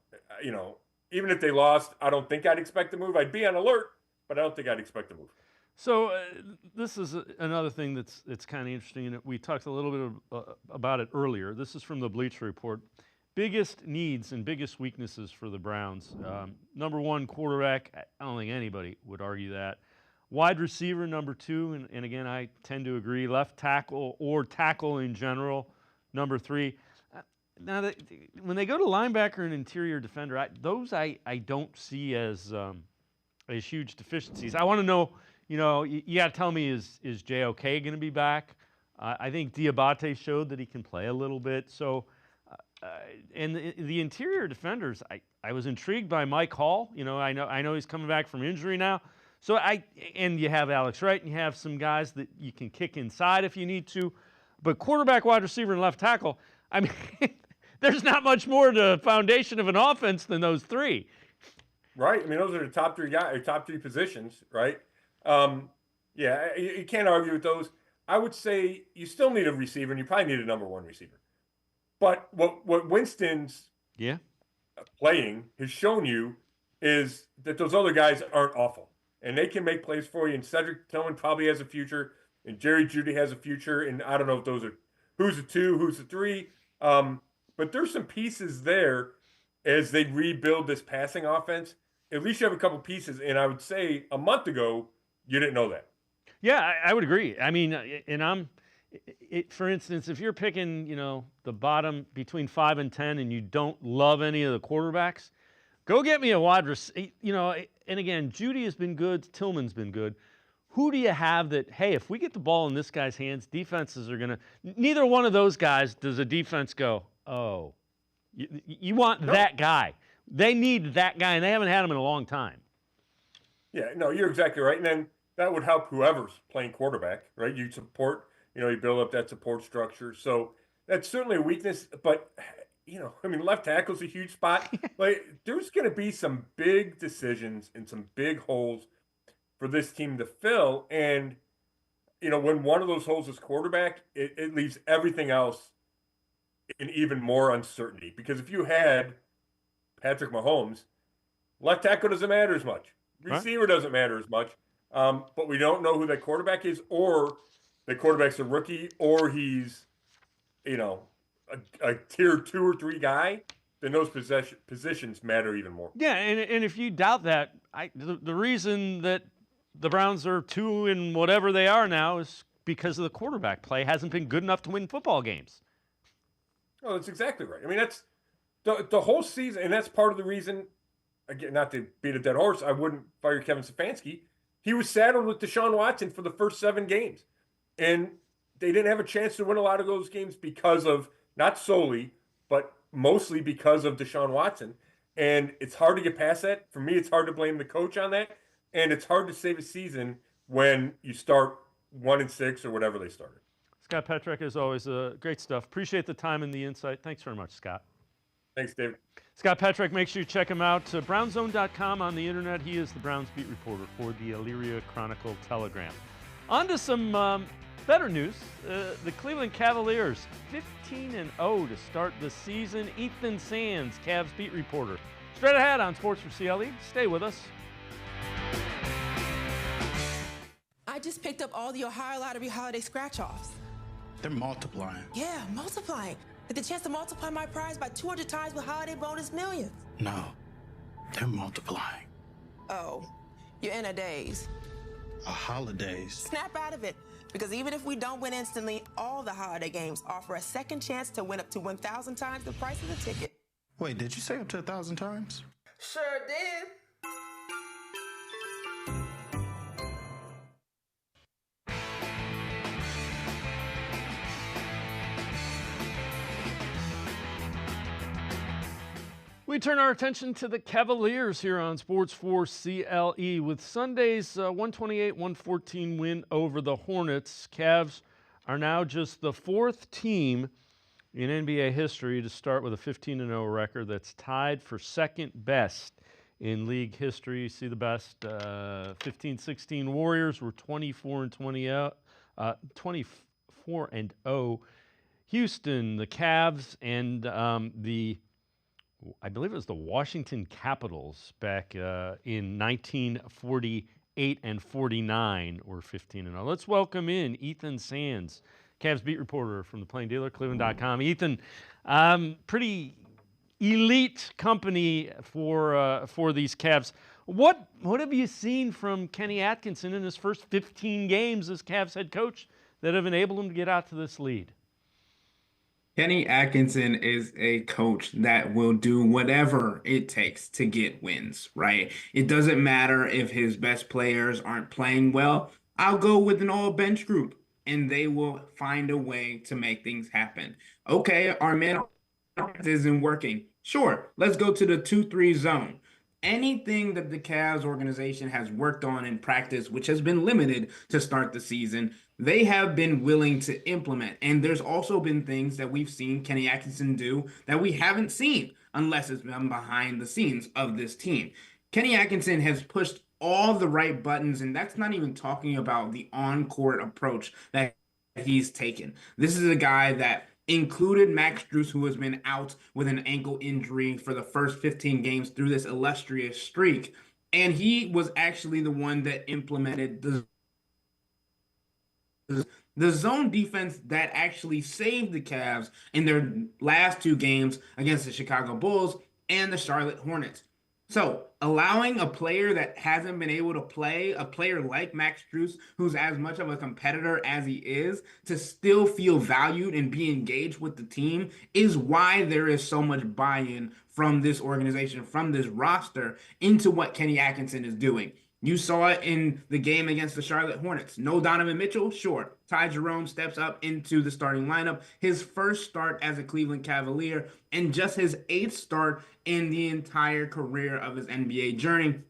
even if they lost, I don't think I'd expect the move. I'd be on alert, but I don't think I'd expect the move. So this is another thing that's kind of interesting, and we talked a little bit about it earlier. This is from the Bleacher Report. Biggest needs and biggest weaknesses for the Browns. Number 1, quarterback. I don't think anybody would argue that. Wide receiver, number 2, and again, I tend to agree. Left tackle or tackle in general, number 3. Now, when they go to linebacker and interior defender, I don't see as huge deficiencies. I want to know, you got to tell me, is JOK going to be back? I think Diabate showed that he can play a little bit. So, and the interior defenders, I was intrigued by Mike Hall. I know he's coming back from injury now. So and you have Alex Wright, and you have some guys that you can kick inside if you need to. But quarterback, wide receiver, and left tackle, I mean, there's not much more to the foundation of an offense than those 3. Right. I mean, those are the top 3 guys, top 3 positions, right? You can't argue with those. I would say you still need a receiver, and you probably need a number 1 receiver. But what Winston's playing has shown you is that those other guys aren't awful, and they can make plays for you. And Cedric Tillman probably has a future, and Jerry Jeudy has a future. And I don't know if those are who's the 2, who's the 3. But there's some pieces there as they rebuild this passing offense. At least you have a couple pieces, and I would say a month ago you didn't know that. Yeah, I would agree. I mean, and for instance, if you're picking, the bottom between 5 and 10, and you don't love any of the quarterbacks, go get me a wide receiver. And again, Jeudy has been good, Tillman's been good. Who do you have that? Hey, if we get the ball in this guy's hands, defenses are gonna. Neither one of those guys does a defense go, oh, you want that guy. They need that guy, and they haven't had him in a long time. Yeah, no, you're exactly right. And then that would help whoever's playing quarterback, right? You support, you build up that support structure. So that's certainly a weakness. But, left tackle's a huge spot. Like, there's going to be some big decisions and some big holes for this team to fill. And, when one of those holes is quarterback, it leaves everything else in even more uncertainty. Because if you had Patrick Mahomes, Left tackle doesn't matter as much. Right. Receiver doesn't matter as much. But we don't know who that quarterback is, or the quarterback's a rookie, or he's, a tier 2 or 3 guy. Then those positions matter even more. Yeah, and if you doubt that, the reason that the Browns are 2 in whatever they are now is because of the quarterback play hasn't been good enough to win football games. Oh, that's exactly right. I mean, that's the whole season, and that's part of the reason, again, not to beat a dead horse, I wouldn't fire Kevin Stefanski. He was saddled with Deshaun Watson for the first 7 games. And they didn't have a chance to win a lot of those games because of, not solely, but mostly because of Deshaun Watson. And it's hard to get past that. For me, it's hard to blame the coach on that. And it's hard to save a season when you start 1-6 or whatever they started. Scott Petrak, as always, great stuff. Appreciate the time and the insight. Thanks very much, Scott. Thanks, David. Scott Petrak, make sure you check him out. Brownzone.com on the internet. He is the Browns beat reporter for the Elyria Chronicle Telegram. On to some better news. The Cleveland Cavaliers, 15-0 to start the season. Ethan Sands, Cavs beat reporter. Straight ahead on Sports4CLE. Stay with us. I just picked up all the Ohio Lottery holiday scratch-offs. They're multiplying. Yeah, multiplying. With the chance to multiply my prize by 200 times with holiday bonus millions. No, they're multiplying. Oh, you're in a daze. A holidays. Snap out of it. Because even if we don't win instantly, all the holiday games offer a second chance to win up to 1,000 times the price of the ticket. Wait, did you say up to 1,000 times? Sure did. We turn our attention to the Cavaliers here on Sports4CLE with Sunday's 128-114 win over the Hornets. Cavs are now just the 4th team in NBA history to start with a 15-0 record that's tied for second best in league history. You see the best 15-16 Warriors were 24-0. Houston, the Cavs, and I believe it was the Washington Capitals back in 1948 and 49 were 15-0. Let's welcome in Ethan Sands, Cavs beat reporter from the Plain Dealer, cleveland.com. Ethan, pretty elite company for these Cavs. What have you seen from Kenny Atkinson in his first 15 games as Cavs head coach that have enabled him to get out to this lead? Kenny Atkinson is a coach that will do whatever it takes to get wins, right? It doesn't matter if his best players aren't playing well. I'll go with an all-bench group, and they will find a way to make things happen. Okay, our man isn't working. Sure, let's go to the 2-3 zone. Anything that the Cavs organization has worked on in practice, which has been limited to start the season, they have been willing to implement. And there's also been things that we've seen Kenny Atkinson do that we haven't seen unless it's been behind the scenes of this team. Kenny Atkinson has pushed all the right buttons, and that's not even talking about the on-court approach that he's taken. This is a guy that included Max Strus, who has been out with an ankle injury for the first 15 games through this illustrious streak. And he was actually the one that implemented the zone defense that actually saved the Cavs in their last 2 games against the Chicago Bulls and the Charlotte Hornets. So allowing a player that hasn't been able to play, a player like Max Strus, who's as much of a competitor as he is, to still feel valued and be engaged with the team is why there is so much buy-in from this organization, from this roster, into what Kenny Atkinson is doing. You saw it in the game against the Charlotte Hornets. No Donovan Mitchell, sure. Ty Jerome steps up into the starting lineup. His first start as a Cleveland Cavalier and just his 8th start in the entire career of his NBA journey.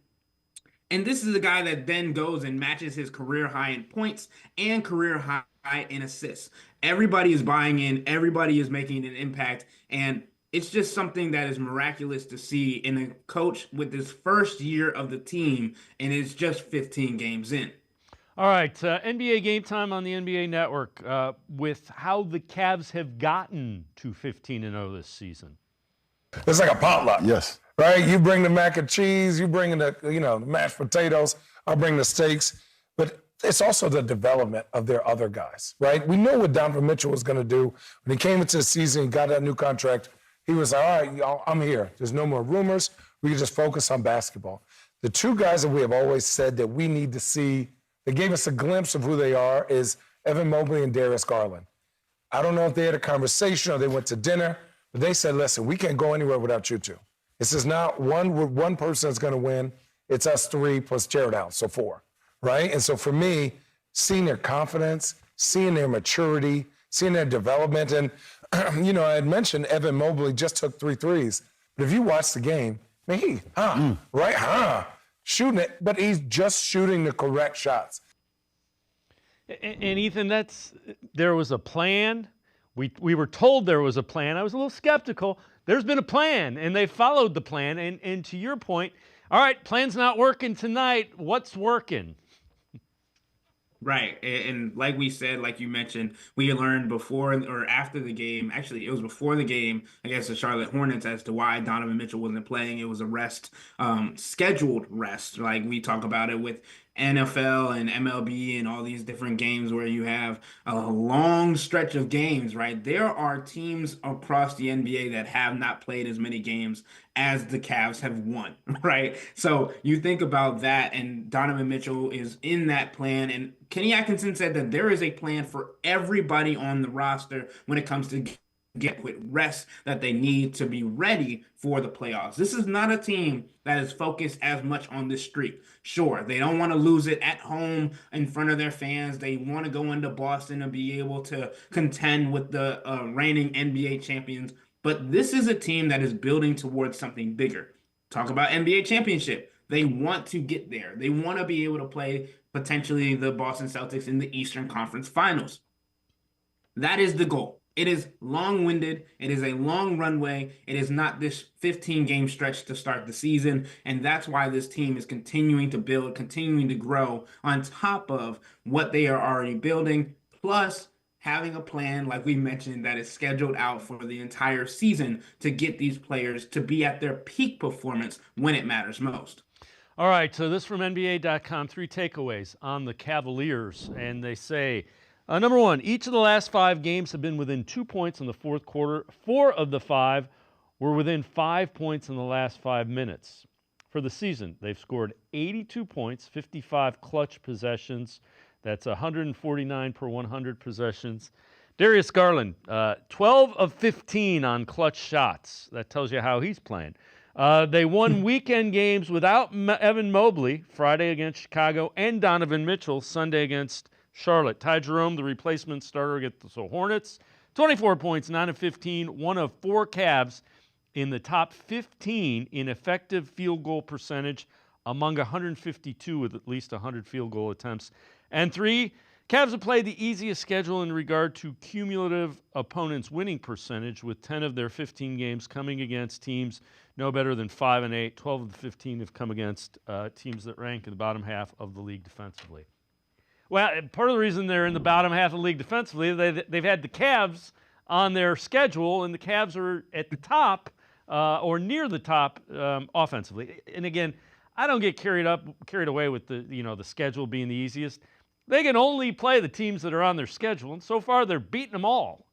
And this is a guy that then goes and matches his career high in points and career high in assists. Everybody is buying in. Everybody is making an impact. And it's just something that is miraculous to see in a coach with his first year of the team, and it's just 15 games in. All right, NBA Game Time on the NBA Network with how the Cavs have gotten to 15-0 this season. It's like a potluck. Yes. Right? You bring the mac and cheese, you bring the mashed potatoes, I'll bring the steaks. But it's also the development of their other guys, right? We know what Donovan Mitchell was going to do. When he came into the season, he got that new contract, he was like, all right, y'all, I'm here. There's no more rumors. We can just focus on basketball. The two guys that we have always said that we need to see, that gave us a glimpse of who they are, is Evan Mobley and Darius Garland. I don't know if they had a conversation or they went to dinner, but they said, listen, we can't go anywhere without you two. This is not one person that's going to win. It's us three plus Jared Allen, so four, right? And so for me, seeing their confidence, seeing their maturity, seeing their development, and, I had mentioned Evan Mobley just took 3 threes. But if you watch the game, man, shooting it, but he's just shooting the correct shots. And Ethan, there was a plan. We were told there was a plan. I was a little skeptical. There's been a plan, and they followed the plan. And to your point, all right, plan's not working tonight. What's working? Right. And like we said, like you mentioned, we learned before or after the game. Actually, it was before the game against the Charlotte Hornets as to why Donovan Mitchell wasn't playing. It was a rest, scheduled rest. Like we talk about it with NFL and MLB and all these different games where you have a long stretch of games, right? There are teams across the NBA that have not played as many games as the Cavs have won, right? So you think about that, and Donovan Mitchell is in that plan. And Kenny Atkinson said that there is a plan for everybody on the roster when it comes to get with rest that they need to be ready for the playoffs. This is not a team that is focused as much on this streak. Sure, they don't want to lose it at home in front of their fans. They want to go into Boston and be able to contend with the reigning NBA champions. But this is a team that is building towards something bigger. Talk about NBA championship. They want to get there. They want to be able to play potentially the Boston Celtics in the Eastern Conference Finals. That is the goal. It is long-winded. It is a long runway. It is not this 15-game stretch to start the season, and that's why this team is continuing to build, continuing to grow on top of what they are already building, plus having a plan, like we mentioned, that is scheduled out for the entire season to get these players to be at their peak performance when it matters most. All right, so this from NBA.com, 3 takeaways on the Cavaliers, and they say, number 1, each of the last 5 games have been within 2 points in the fourth quarter. 4 of the 5 were within 5 points in the last 5 minutes. For the season, they've scored 82 points, 55 clutch possessions. That's 149 per 100 possessions. Darius Garland, 12 of 15 on clutch shots. That tells you how he's playing. They won weekend games without Evan Mobley, Friday against Chicago, and Donovan Mitchell, Sunday against Charlotte. Ty Jerome, the replacement starter against the Hornets, 24 points, 9 of 15, 1 of 4 Cavs in the top 15 in effective field goal percentage among 152 with at least 100 field goal attempts. And 3, Cavs have played the easiest schedule in regard to cumulative opponents' winning percentage, with 10 of their 15 games coming against teams no better than 5 and 8. 12 of the 15 have come against teams that rank in the bottom half of the league defensively. Well, part of the reason they're in the bottom half of the league defensively, they've had the Cavs on their schedule, and the Cavs are at the top or near the top offensively. And again, I don't get carried away with the schedule being the easiest. They can only play the teams that are on their schedule, and so far they're beating them all.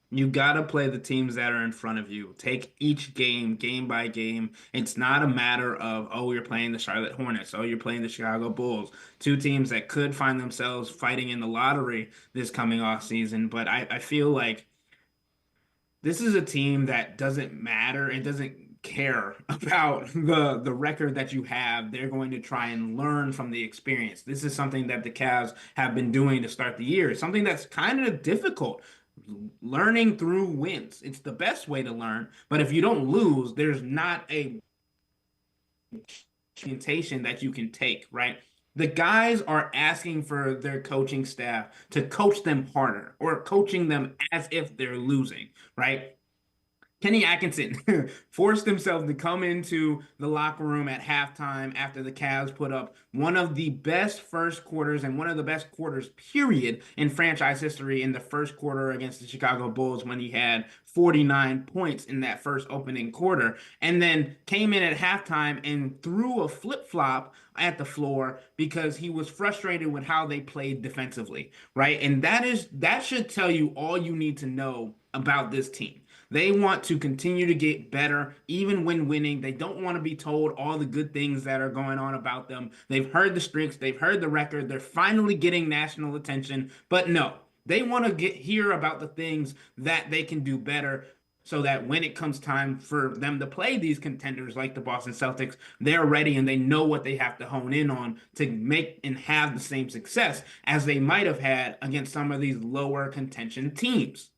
You got to play the teams that are in front of you. Take each game, game by game. It's not a matter of, you're playing the Charlotte Hornets. You're playing the Chicago Bulls. 2 teams that could find themselves fighting in the lottery this coming off season. But I feel like this is a team that doesn't matter. It doesn't care about the record that you have. They're going to try and learn from the experience. This is something that the Cavs have been doing to start the year. It's something that's kind of difficult. Learning through wins. It's the best way to learn. But if you don't lose, there's not a temptation that you can take, right? The guys are asking for their coaching staff to coach them harder or coaching them as if they're losing, right? Kenny Atkinson forced himself to come into the locker room at halftime after the Cavs put up one of the best first quarters and one of the best quarters, period, in franchise history in the first quarter against the Chicago Bulls when he had 49 points in that first opening quarter, and then came in at halftime and threw a flip-flop at the floor because he was frustrated with how they played defensively, right? And that should tell you all you need to know about this team. They want to continue to get better, even when winning. They don't want to be told all the good things that are going on about them. They've heard the streaks. They've heard the record. They're finally getting national attention. But no, they want to hear about the things that they can do better so that when it comes time for them to play these contenders like the Boston Celtics, they're ready and they know what they have to hone in on to make and have the same success as they might have had against some of these lower contention teams.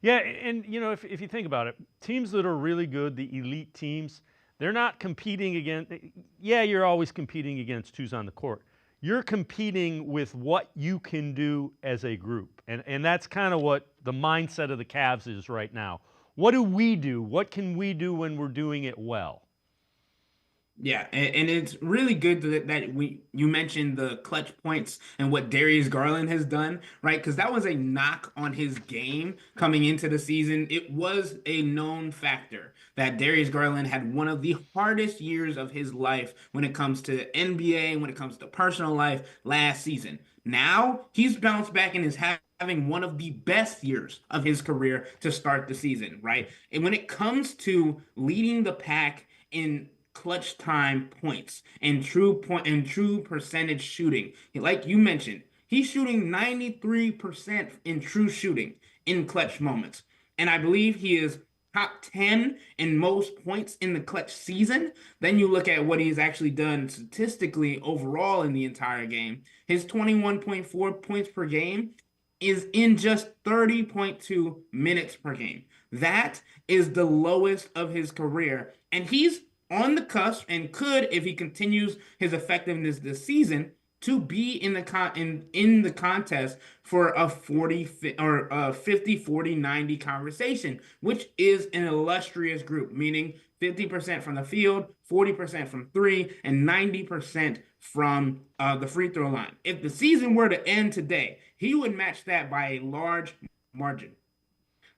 Yeah, and if you think about it, teams that are really good, the elite teams, they're not competing against. Yeah, you're always competing against who's on the court. You're competing with what you can do as a group, and that's kind of what the mindset of the Cavs is right now. What do we do? What can we do when we're doing it well? Yeah, and it's really good that you mentioned the clutch points and what Darius Garland has done, right? Because that was a knock on his game coming into the season. It was a known factor that Darius Garland had one of the hardest years of his life when it comes to NBA, when it comes to personal life last season. Now he's bounced back and is having one of the best years of his career to start the season, right? And when it comes to leading the pack in clutch time points and true percentage shooting, like you mentioned, he's shooting 93% in true shooting in clutch moments, and I believe he is top 10 in most points in the clutch season. Then you look at what he's actually done statistically overall in the entire game. His 21.4 points per game is in just 30.2 minutes per game. That is the lowest of his career, and he's on the cusp and could, if he continues his effectiveness this season, to be in the contest for a 50-40-90 conversation, which is an illustrious group, meaning 50% from the field, 40% from three, and 90% from the free throw line. If the season were to end today, he would match that by a large margin.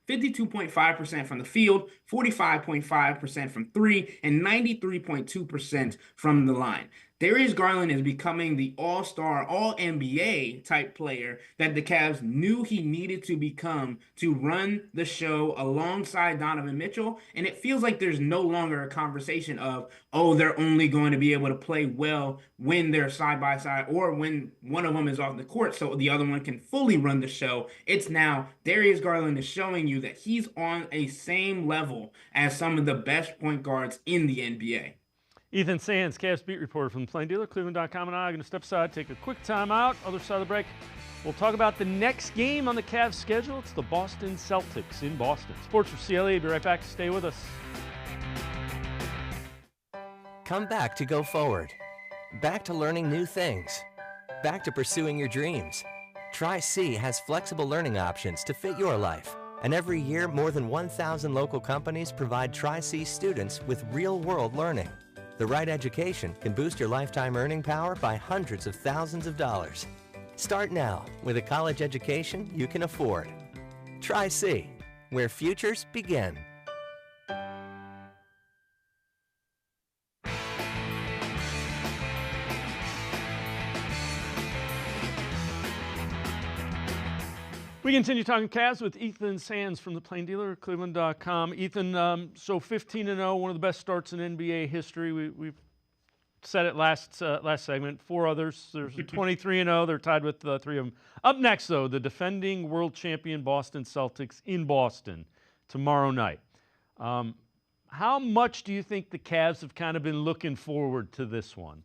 52.5% from the field, 45.5% from three, and 93.2% from the line. Darius Garland is becoming the all-star, all-NBA type player that the Cavs knew he needed to become to run the show alongside Donovan Mitchell, and it feels like there's no longer a conversation of, oh, they're only going to be able to play well when they're side-by-side or when one of them is off the court so the other one can fully run the show. It's now Darius Garland is showing you that he's on a same level as some of the best point guards in the NBA. Ethan Sands, Cavs beat reporter from the Plain Dealer, cleveland.com, and I are going to step aside, take a quick timeout. Other side of the break, we'll talk about the next game on the Cavs schedule. It's the Boston Celtics in Boston. Sports4CLE, be right back. Stay with us. Come back to go forward. Back to learning new things. Back to pursuing your dreams. Tri-C has flexible learning options to fit your life. And every year, more than 1,000 local companies provide Tri-C students with real-world learning. The right education can boost your lifetime earning power by hundreds of thousands of dollars. Start now with a college education you can afford. Tri-C, where futures begin. We continue talking Cavs with Ethan Sands from the Plain Dealer, cleveland.com. Ethan, so 15-0, one of the best starts in NBA history. We've said it last segment. Four others. There's 23-0. They're tied with three of them. Up next, though, the defending world champion Boston Celtics in Boston tomorrow night. How much do you think the Cavs have kind of been looking forward to this one?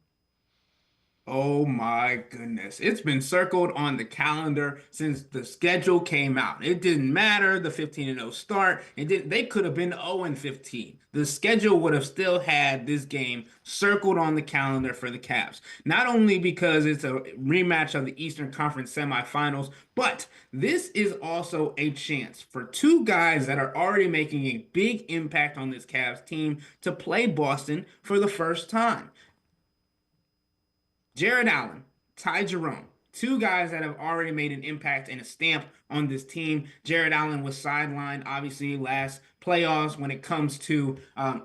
Oh my goodness. It's been circled on the calendar since the schedule came out. It didn't matter the 15-0 start. They could have been 0-15. The schedule would have still had this game circled on the calendar for the Cavs. Not only because it's a rematch of the Eastern Conference semifinals, but this is also a chance for two guys that are already making a big impact on this Cavs team to play Boston for the first time. Jared Allen, Ty Jerome, two guys that have already made an impact and a stamp on this team. Jared Allen was sidelined, obviously, last playoffs when it comes to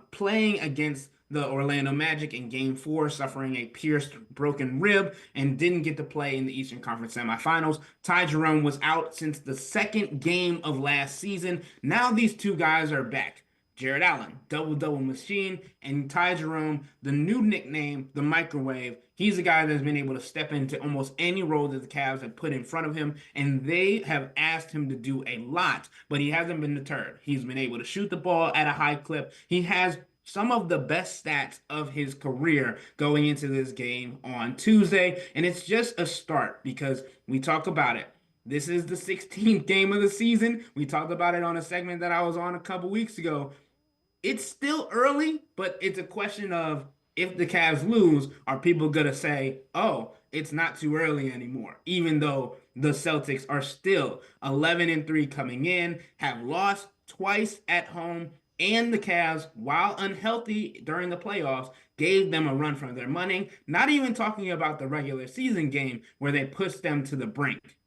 playing against the Orlando Magic in Game 4, suffering a pierced broken rib and didn't get to play in the Eastern Conference semifinals. Ty Jerome was out since the second game of last season. Now these two guys are back. Jared Allen, double-double machine, and Ty Jerome, the new nickname, the microwave. He's a guy that's been able to step into almost any role that the Cavs have put in front of him, and they have asked him to do a lot, but he hasn't been deterred. He's been able to shoot the ball at a high clip. He has some of the best stats of his career going into this game on Tuesday, and it's just a start because we talk about it. This is the 16th game of the season. We talked about it on a segment that I was on a couple weeks ago. It's still early, but it's a question of if the Cavs lose, are people going to say, oh, it's not too early anymore, even though the Celtics are still 11-3 coming in, have lost twice at home, and the Cavs, while unhealthy during the playoffs, gave them a run for their money, not even talking about the regular season game where they pushed them to the brink.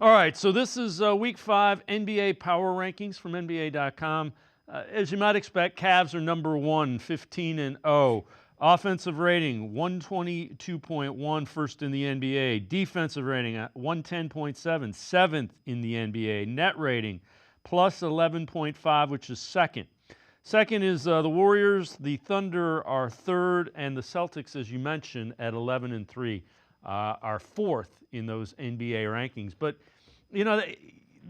All right, so this is Week 5 NBA Power Rankings from NBA.com. As you might expect, Cavs are number 1, 15-0. Offensive rating, 122.1, first in the NBA. Defensive rating, 110.7, 7th in the NBA. Net rating, plus 11.5, which is second. Second is the Warriors. The Thunder are third, and the Celtics, as you mentioned, at 11-3, are fourth in those NBA rankings. But, you know,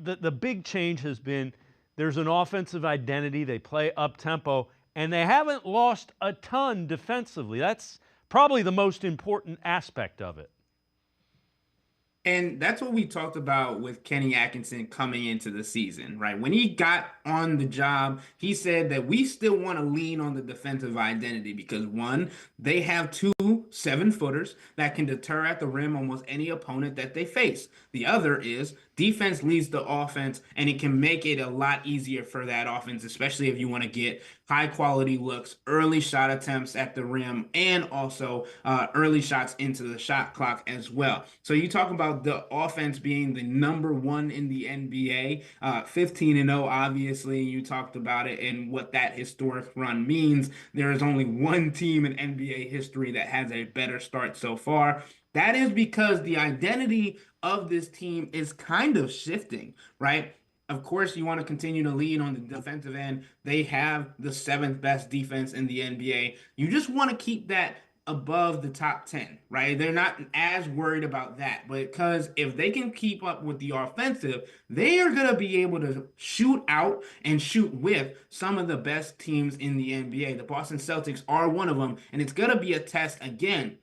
the big change has been there's an offensive identity. They play up-tempo, and they haven't lost a ton defensively. That's probably the most important aspect of it. And that's what we talked about with Kenny Atkinson coming into the season, right? When he got on the job, he said that we still want to lean on the defensive identity because, one, they have 2 7-footers that can deter at the rim almost any opponent that they face. The other is defense leads the offense, and it can make it a lot easier for that offense, especially if you want to get high-quality looks, early shot attempts at the rim, and also early shots into the shot clock as well. So you talk about the offense being the number 1 in the NBA, 15-0, obviously. You talked about it and what that historic run means. There is only one team in NBA history that has a better start so far. That is because the identity of this team is kind of shifting, right? Of course, you want to continue to lean on the defensive end. They have the 7th best defense in the NBA. You just want to keep that above the top 10, right? They're not as worried about that, because if they can keep up with the offensive, they are going to be able to shoot out and shoot with some of the best teams in the NBA. The Boston Celtics are one of them, and it's going to be a test again.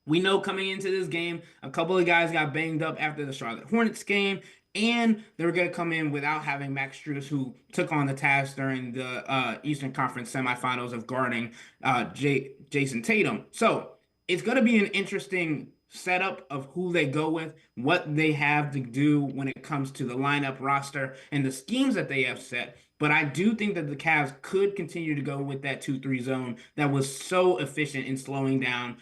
We know coming into this game, a couple of guys got banged up after the Charlotte Hornets game, and they were going to come in without having Max Strus, who took on the task during the Eastern Conference semifinals of guarding Jason Tatum. So it's going to be an interesting setup of who they go with, what they have to do when it comes to the lineup roster and the schemes that they have set. But I do think that the Cavs could continue to go with that 2-3 zone that was so efficient in slowing down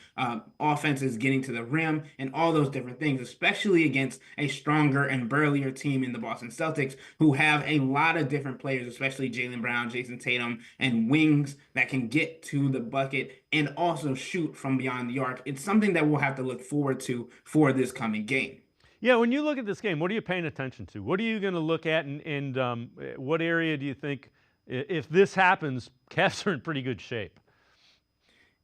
offenses getting to the rim and all those different things, especially against a stronger and burlier team in the Boston Celtics, who have a lot of different players, especially Jaylen Brown, Jason Tatum, and wings that can get to the bucket and also shoot from beyond the arc. It's something that we'll have to look forward to for this coming game. Yeah, when you look at this game, what are you paying attention to? What are you going to look at, and what area do you think, if this happens, Cavs are in pretty good shape?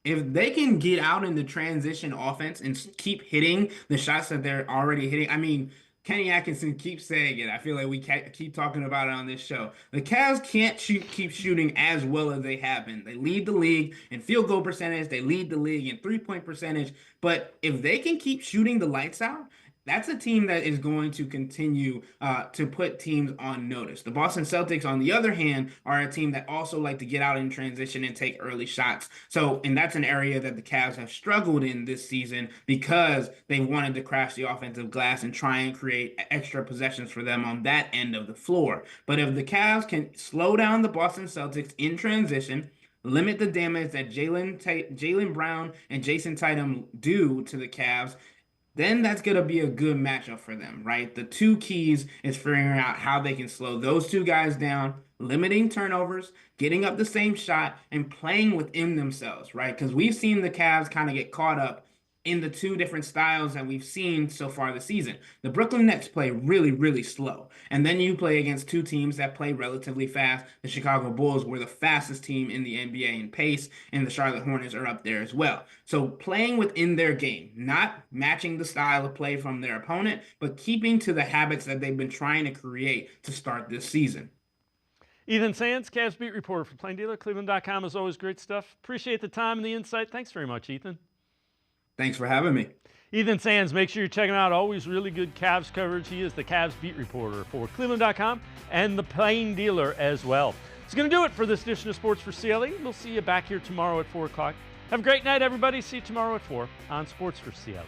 If they can get out in the transition offense and keep hitting the shots that they're already hitting, I mean, Kenny Atkinson keeps saying it. I feel like we keep talking about it on this show. The Cavs can't keep shooting as well as they have been. They lead the league in field goal percentage. They lead the league in three-point percentage. But if they can keep shooting the lights out, that's a team that is going to continue to put teams on notice. The Boston Celtics, on the other hand, are a team that also like to get out in transition and take early shots. And that's an area that the Cavs have struggled in this season because they wanted to crash the offensive glass and try and create extra possessions for them on that end of the floor. But if the Cavs can slow down the Boston Celtics in transition, limit the damage that Jaylen Brown and Jason Tatum do to the Cavs, then that's going to be a good matchup for them, right? The two keys is figuring out how they can slow those two guys down, limiting turnovers, getting up the same shot, and playing within themselves, right? Because we've seen the Cavs kind of get caught up in the two different styles that we've seen so far this season. The Brooklyn Nets play really, really slow. And then you play against two teams that play relatively fast. The Chicago Bulls were the fastest team in the NBA in pace, and the Charlotte Hornets are up there as well. So playing within their game, not matching the style of play from their opponent, but keeping to the habits that they've been trying to create to start this season. Ethan Sands, Cavs beat reporter for Plain Dealer, cleveland.com. As always, great stuff. Appreciate the time and the insight. Thanks very much, Ethan. Thanks for having me. Ethan Sands, make sure you're checking out always really good Cavs coverage. He is the Cavs beat reporter for cleveland.com and the Plain Dealer as well. It's going to do it for this edition of Sports for CLE. We'll see you back here tomorrow at 4 o'clock. Have a great night, everybody. See you tomorrow at 4 on Sports for CLE.